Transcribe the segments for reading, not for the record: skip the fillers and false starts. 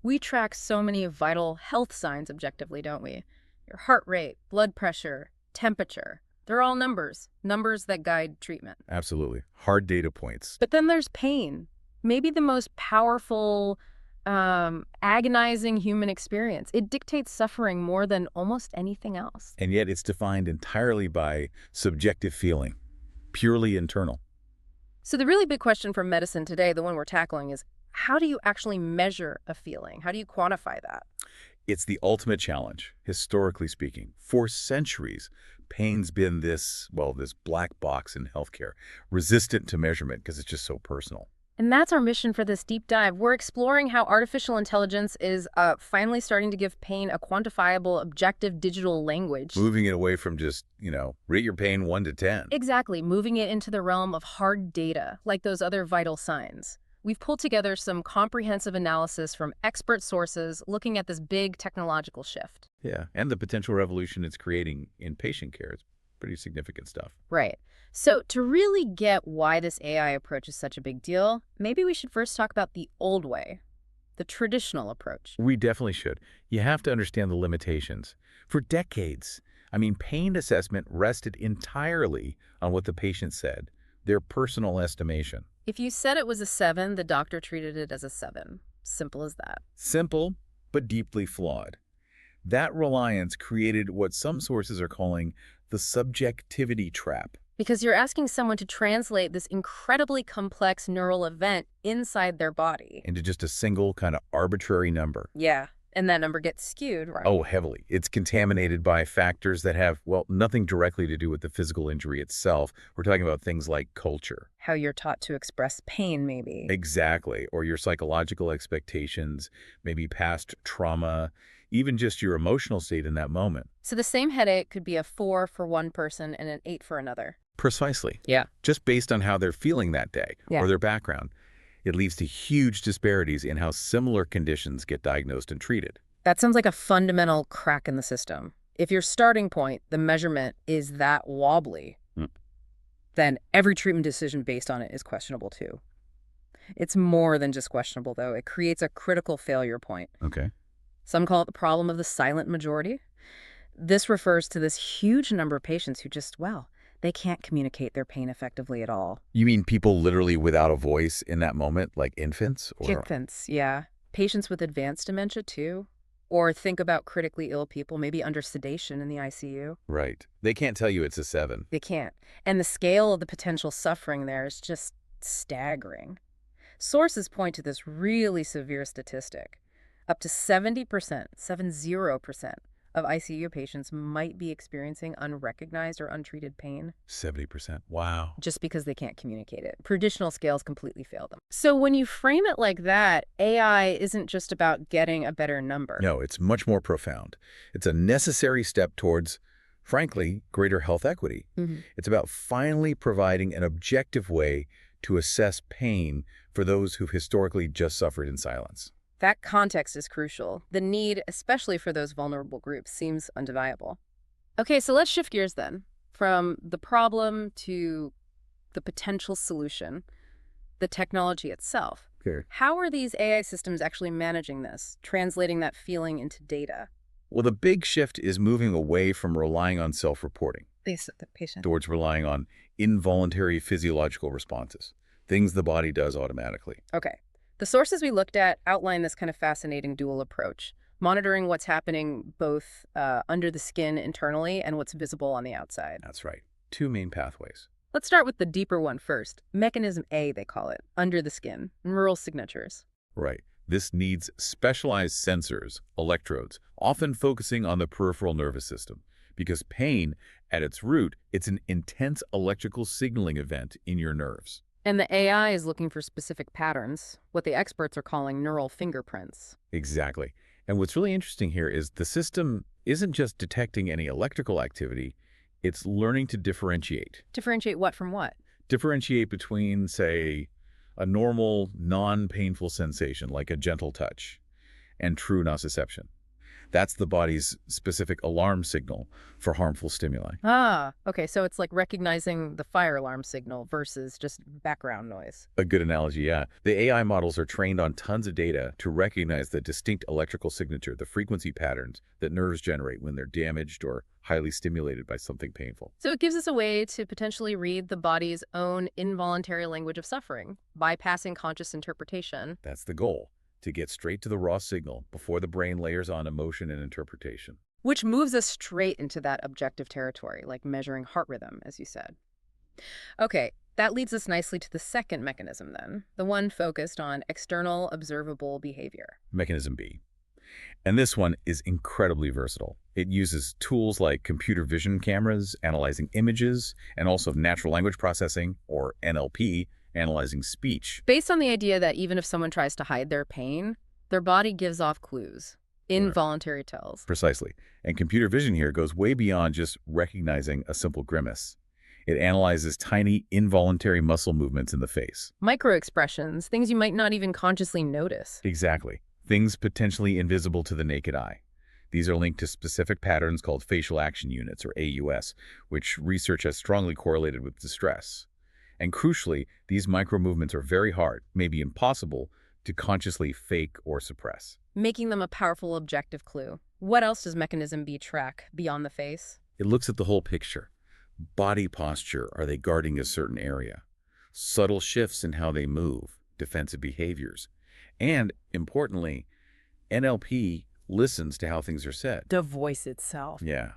We track so many vital health signs objectively, don't we? Your heart rate, blood pressure, temperature. They're all numbers, numbers that guide treatment. Absolutely. Hard data points. But then there's pain, maybe the most powerful, agonizing human experience. It dictates suffering more than almost anything else. And yet it's defined entirely by subjective feeling, purely internal. So the really big question for medicine today, the one we're tackling, is how do you actually measure a feeling? How do you quantify that? It's the ultimate challenge, historically speaking. For centuries, pain's been this black box in healthcare, resistant to measurement because it's just so personal. And that's our mission for this deep dive. We're exploring how artificial intelligence is finally starting to give pain a quantifiable, objective digital language. Moving it away from just, rate your pain 1 to 10. Exactly, moving it into the realm of hard data, like those other vital signs. We've pulled together some comprehensive analysis from expert sources looking at this big technological shift. Yeah, and the potential revolution it's creating in patient care is pretty significant stuff. Right. So to really get why this AI approach is such a big deal, maybe we should first talk about the old way, the traditional approach. We definitely should. You have to understand the limitations. For decades, pain assessment rested entirely on what the patient said, their personal estimation. If you said it was a 7, the doctor treated it as a 7. Simple as that. Simple, but deeply flawed. That reliance created what some sources are calling the subjectivity trap. Because you're asking someone to translate this incredibly complex neural event inside their body. Into just a single kind of arbitrary number. Yeah, and that number gets skewed, right? Oh, heavily. It's contaminated by factors that have, nothing directly to do with the physical injury itself. We're talking about things like culture. How you're taught to express pain, maybe. Exactly. Or your psychological expectations, maybe past trauma, even just your emotional state in that moment. So the same headache could be a 4 for one person and an 8 for another. Precisely. Yeah. Just based on how they're feeling that day or their background. It leads to huge disparities in how similar conditions get diagnosed and treated. That sounds like a fundamental crack in the system. If your starting point, the measurement, is that wobbly, then every treatment decision based on it is questionable too. It's more than just questionable, though. It creates a critical failure point. Okay. Some call it the problem of the silent majority. This refers to this huge number of patients who just, they can't communicate their pain effectively at all. You mean people literally without a voice in that moment, like infants? Infants, yeah. Patients with advanced dementia, too. Or think about critically ill people, maybe under sedation in the ICU. Right. They can't tell you it's a 7. They can't. And the scale of the potential suffering there is just staggering. Sources point to this really severe statistic. Up to 70%, 70%, of ICU patients might be experiencing unrecognized or untreated pain. 70%. Wow. Just because they can't communicate it. Traditional scales completely fail them. So when you frame it like that, AI isn't just about getting a better number. No, it's much more profound. It's a necessary step towards, frankly, greater health equity. It's about finally providing an objective way to assess pain for those who've historically just suffered in silence. That context is crucial. The need, especially for those vulnerable groups, seems undeniable. Okay, so let's shift gears then, from the problem to the potential solution, the technology itself. Sure. How are these AI systems actually managing this, translating that feeling into data? Well, the big shift is moving away from relying on self-reporting The patient. towards relying on involuntary physiological responses, things the body does automatically. Okay. The sources we looked at outline this kind of fascinating dual approach, monitoring what's happening both under the skin internally and what's visible on the outside. That's right. 2 main pathways. Let's start with the deeper one first. Mechanism A, they call it, under the skin, neural signatures. Right. This needs specialized sensors, electrodes, often focusing on the peripheral nervous system, because pain, at its root, it's an intense electrical signaling event in your nerves. And the AI is looking for specific patterns, what the experts are calling neural fingerprints. Exactly. And what's really interesting here is the system isn't just detecting any electrical activity, it's learning to differentiate. Differentiate what from what? Differentiate between, say, a normal, non-painful sensation like a gentle touch and true nociception. That's the body's specific alarm signal for harmful stimuli. Ah, okay, so it's like recognizing the fire alarm signal versus just background noise. A good analogy, yeah. The AI models are trained on tons of data to recognize the distinct electrical signature, the frequency patterns that nerves generate when they're damaged or highly stimulated by something painful. So it gives us a way to potentially read the body's own involuntary language of suffering, bypassing conscious interpretation. That's the goal, to get straight to the raw signal before the brain layers on emotion and interpretation. Which moves us straight into that objective territory, like measuring heart rhythm, as you said. Okay, that leads us nicely to the second mechanism then, the one focused on external observable behavior. Mechanism B. And this one is incredibly versatile. It uses tools like computer vision cameras, analyzing images, and also natural language processing, or NLP, analyzing speech. Based on the idea that even if someone tries to hide their pain, their body gives off clues, involuntary tells. Precisely. And computer vision here goes way beyond just recognizing a simple grimace. It analyzes tiny, involuntary muscle movements in the face. Micro-expressions, things you might not even consciously notice. Exactly. Things potentially invisible to the naked eye. These are linked to specific patterns called facial action units, or AUS, which research has strongly correlated with distress. And crucially, these micro-movements are very hard, maybe impossible, to consciously fake or suppress. Making them a powerful objective clue. What else does Mechanism B track beyond the face? It looks at the whole picture. Body posture, are they guarding a certain area? Subtle shifts in how they move, defensive behaviors. And, importantly, NLP listens to how things are said. The voice itself. Yeah.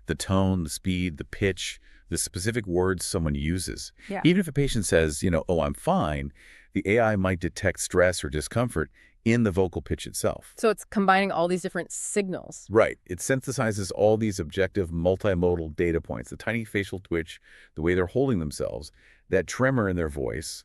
The tone, the speed, the pitch, the specific words someone uses. Yeah. Even if a patient says, oh, I'm fine, the AI might detect stress or discomfort in the vocal pitch itself. So it's combining all these different signals. Right. It synthesizes all these objective multimodal data points, the tiny facial twitch, the way they're holding themselves, that tremor in their voice,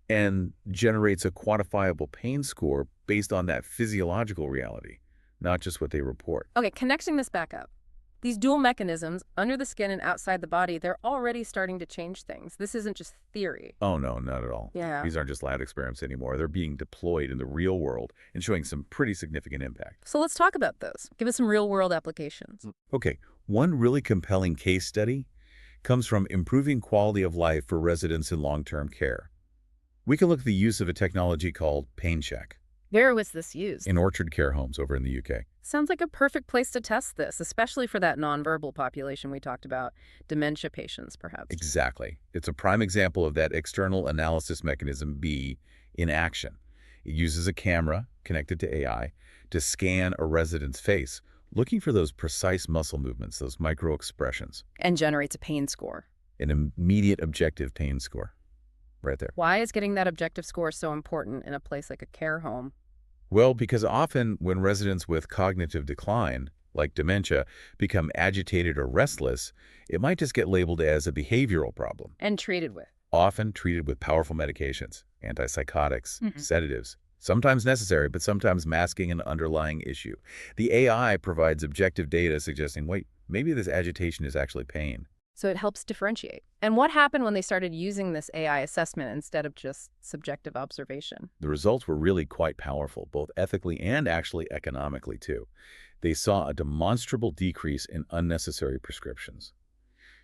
and generates a quantifiable pain score based on that physiological reality, not just what they report. Okay, connecting this back up. These dual mechanisms, under the skin and outside the body, they're already starting to change things. This isn't just theory. Oh, no, not at all. Yeah. These aren't just lab experiments anymore. They're being deployed in the real world and showing some pretty significant impact. So let's talk about those. Give us some real-world applications. Okay, one really compelling case study comes from improving quality of life for residents in long-term care. We can look at the use of a technology called PainCheck Where was this used? in Orchard Care Homes over in the UK. Sounds like a perfect place to test this, especially for that nonverbal population we talked about, dementia patients, perhaps. Exactly. It's a prime example of that external analysis mechanism B in action. It uses a camera connected to AI to scan a resident's face, looking for those precise muscle movements, those micro expressions, And generates a pain score. an immediate objective pain score. Right there. Why is getting that objective score so important in a place like a care home? Well, because often when residents with cognitive decline, like dementia, become agitated or restless, it might just get labeled as a behavioral problem, And treated with. often treated with powerful medications, antipsychotics, Mhm. sedatives, sometimes necessary, but sometimes masking an underlying issue. The AI provides objective data suggesting, wait, maybe this agitation is actually pain. So it helps differentiate. And what happened when they started using this AI assessment instead of just subjective observation? The results were really quite powerful, both ethically and actually economically, too. They saw a demonstrable decrease in unnecessary prescriptions.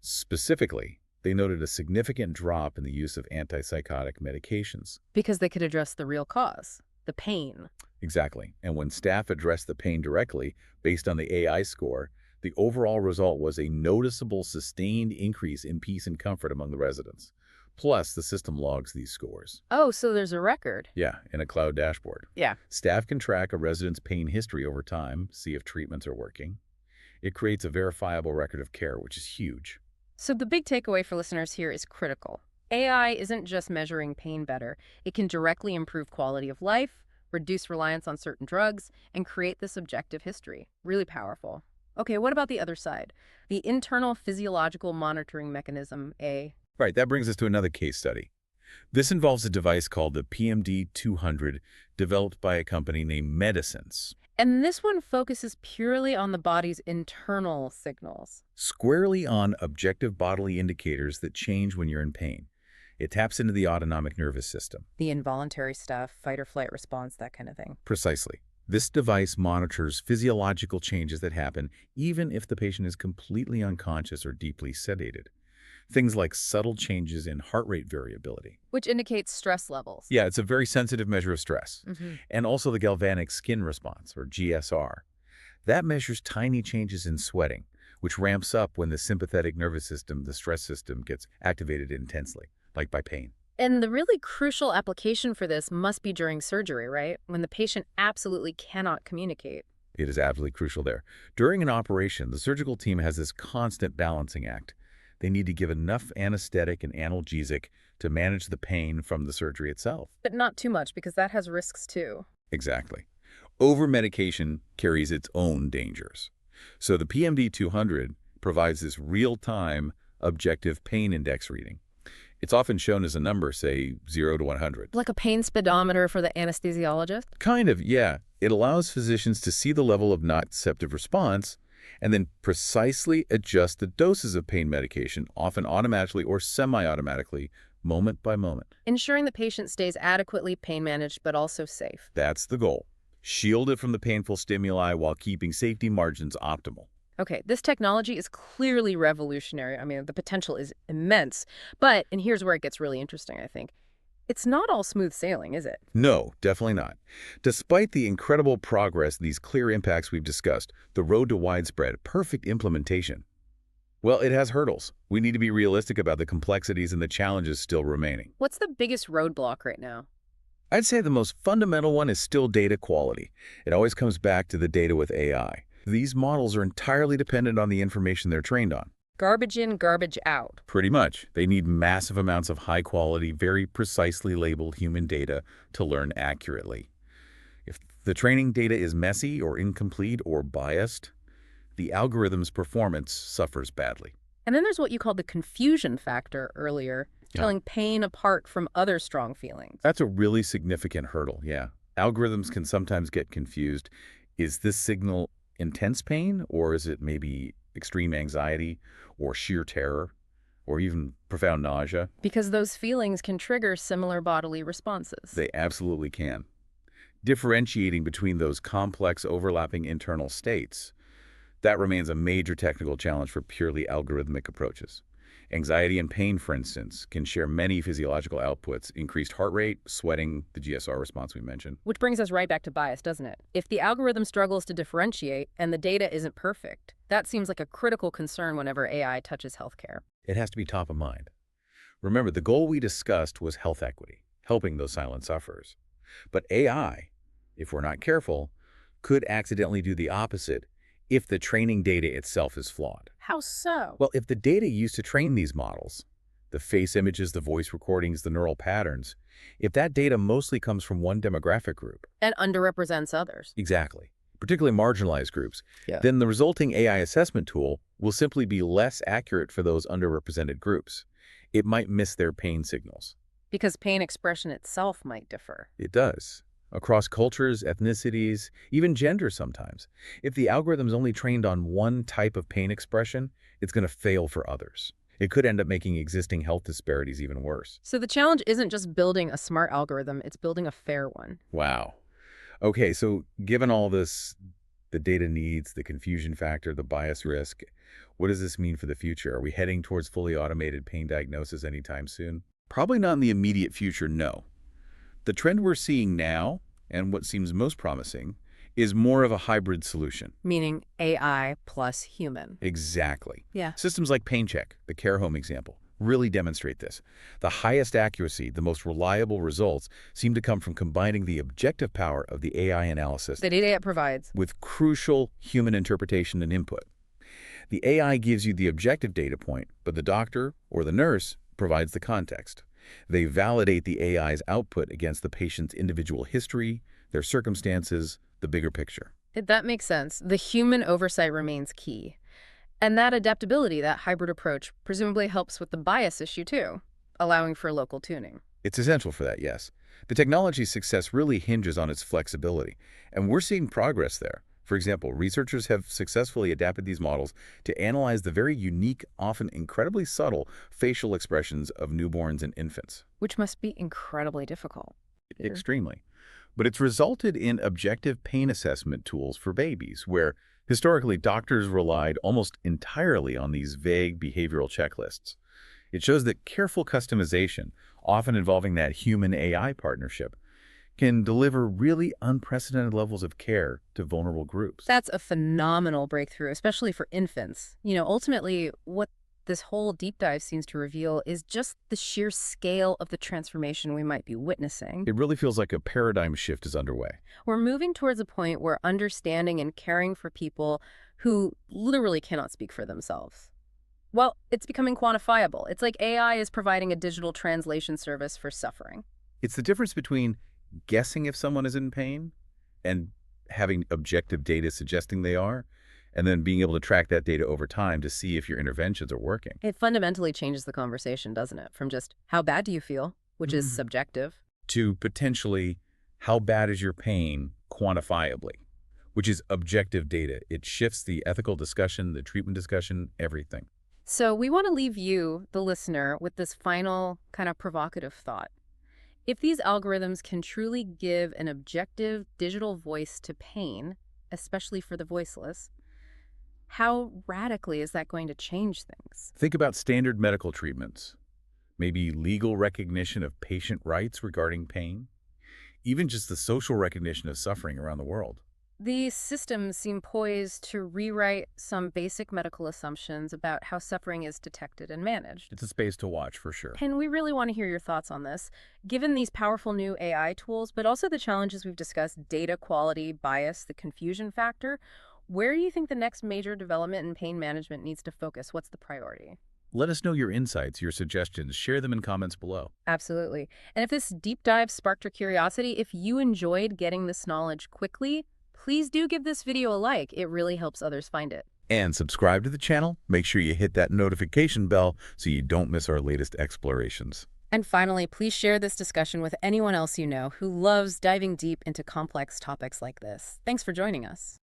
Specifically, they noted a significant drop in the use of antipsychotic medications. Because they could address the real cause, the pain. Exactly. And when staff addressed the pain directly, based on the AI score, the overall result was a noticeable, sustained increase in peace and comfort among the residents. Plus, the system logs these scores. Oh, so there's a record. Yeah, in a cloud dashboard. Yeah. Staff can track a resident's pain history over time, see if treatments are working. It creates a verifiable record of care, which is huge. So the big takeaway for listeners here is critical. AI isn't just measuring pain better. It can directly improve quality of life, reduce reliance on certain drugs, and create this objective history. Really powerful. Okay, what about the other side? The internal physiological monitoring mechanism, A. Right, that brings us to another case study. This involves a device called the PMD-200, developed by a company named Medicines. And this one focuses purely on the body's internal signals. Squarely on objective bodily indicators that change when you're in pain. It taps into the autonomic nervous system. The involuntary stuff, fight or flight response, that kind of thing. Precisely. This device monitors physiological changes that happen even if the patient is completely unconscious or deeply sedated. Things like subtle changes in heart rate variability. Which indicates stress levels. Yeah, it's a very sensitive measure of stress. Hmm. And also the galvanic skin response, or GSR. That measures tiny changes in sweating, which ramps up when the sympathetic nervous system, the stress system, gets activated intensely, like by pain. And the really crucial application for this must be during surgery, right? When the patient absolutely cannot communicate. It is absolutely crucial there. During an operation, the surgical team has this constant balancing act. They need to give enough anesthetic and analgesic to manage the pain from the surgery itself. But not too much, because that has risks too. Exactly. Over-medication carries its own dangers. So the PMD-200 provides this real-time objective pain index reading. It's often shown as a number, say 0 to 100. Like a pain speedometer for the anesthesiologist? Kind of, yeah. It allows physicians to see the level of nociceptive response and then precisely adjust the doses of pain medication, often automatically or semi-automatically, moment by moment. Ensuring the patient stays adequately pain managed but also safe. That's the goal. Shield it from the painful stimuli while keeping safety margins optimal. Okay, this technology is clearly revolutionary. I mean, the potential is immense. But, and here's where it gets really interesting, I think. It's not all smooth sailing, is it? No, definitely not. Despite the incredible progress, these clear impacts we've discussed, the road to widespread, perfect implementation, well, it has hurdles. We need to be realistic about the complexities and the challenges still remaining. What's the biggest roadblock right now? I'd say the most fundamental one is still data quality. It always comes back to the data with AI. These models are entirely dependent on the information they're trained on. Garbage in, garbage out. Pretty much. They need massive amounts of high-quality, very precisely labeled human data to learn accurately. If the training data is messy or incomplete or biased, the algorithm's performance suffers badly. And then there's what you called the confusion factor earlier, telling pain apart from other strong feelings. That's a really significant hurdle, yeah. Algorithms can sometimes get confused. Is this signal intense pain, or is it maybe extreme anxiety or sheer terror or even profound nausea? Because those feelings can trigger similar bodily responses. They absolutely can. Differentiating between those complex overlapping internal states, that remains a major technical challenge for purely algorithmic approaches. Anxiety and pain, for instance, can share many physiological outputs: increased heart rate, sweating, the GSR response we mentioned. Which brings us right back to bias, doesn't it? If the algorithm struggles to differentiate and the data isn't perfect, that seems like a critical concern whenever AI touches healthcare. It has to be top of mind. Remember, the goal we discussed was health equity, helping those silent sufferers. But AI, if we're not careful, could accidentally do the opposite if the training data itself is flawed. How so? Well, if the data used to train these models, the face images, the voice recordings, the neural patterns, if that data mostly comes from one demographic group, And underrepresents others. exactly, particularly marginalized groups, Yeah. then the resulting AI assessment tool will simply be less accurate for those underrepresented groups. It might miss their pain signals. Because pain expression itself might differ. It does. Across cultures, ethnicities, even gender sometimes. If the algorithm's only trained on one type of pain expression, it's going to fail for others. It could end up making existing health disparities even worse. So the challenge isn't just building a smart algorithm, it's building a fair one. Wow. Okay, so given all this, the data needs, the confusion factor, the bias risk, what does this mean for the future? Are we heading towards fully automated pain diagnosis anytime soon? Probably not in the immediate future, no. The trend we're seeing now, and what seems most promising, is more of a hybrid solution. Meaning AI plus human. Exactly. Yeah. Systems like PainCheck, the care home example, really demonstrate this. The highest accuracy, the most reliable results seem to come from combining the objective power of the AI analysis The data it provides. with crucial human interpretation and input. The AI gives you the objective data point, but the doctor or the nurse provides the context. They validate the AI's output against the patient's individual history, their circumstances, the bigger picture. That makes sense. The human oversight remains key. And that adaptability, that hybrid approach, presumably helps with the bias issue too, allowing for local tuning. It's essential for that, yes. The technology's success really hinges on its flexibility, and we're seeing progress there. For example, researchers have successfully adapted these models to analyze the very unique, often incredibly subtle, facial expressions of newborns and infants. Which must be incredibly difficult. Extremely. But it's resulted in objective pain assessment tools for babies, where historically doctors relied almost entirely on these vague behavioral checklists. It shows that careful customization, often involving that human-AI partnership, can deliver really unprecedented levels of care to vulnerable groups. That's a phenomenal breakthrough, especially for infants. Ultimately, what this whole deep dive seems to reveal is just the sheer scale of the transformation we might be witnessing. It really feels like a paradigm shift is underway. We're moving towards a point where understanding and caring for people who literally cannot speak for themselves, well, it's becoming quantifiable. It's like AI is providing a digital translation service for suffering. It's the difference between guessing if someone is in pain and having objective data suggesting they are, and then being able to track that data over time to see if your interventions are working. It fundamentally changes the conversation, doesn't it? From just, how bad do you feel, which is subjective, To potentially, how bad is your pain quantifiably, which is objective data. It shifts the ethical discussion, the treatment discussion, everything. So we want to leave you, the listener, with this final kind of provocative thought. If these algorithms can truly give an objective digital voice to pain, especially for the voiceless, how radically is that going to change things? Think about standard medical treatments, maybe legal recognition of patient rights regarding pain, even just the social recognition of suffering around the world. These systems seem poised to rewrite some basic medical assumptions about how suffering is detected and managed. It's a space to watch for sure. And we really want to hear your thoughts on this. Given these powerful new AI tools, but also the challenges we've discussed, data quality, bias, the confusion factor, where do you think the next major development in pain management needs to focus? What's the priority? Let us know your insights, your suggestions. Share them in comments below. Absolutely. And if this deep dive sparked your curiosity, if you enjoyed getting this knowledge quickly, please do give this video a like. It really helps others find it. And subscribe to the channel. Make sure you hit that notification bell so you don't miss our latest explorations. And finally, please share this discussion with anyone else you know who loves diving deep into complex topics like this. Thanks for joining us.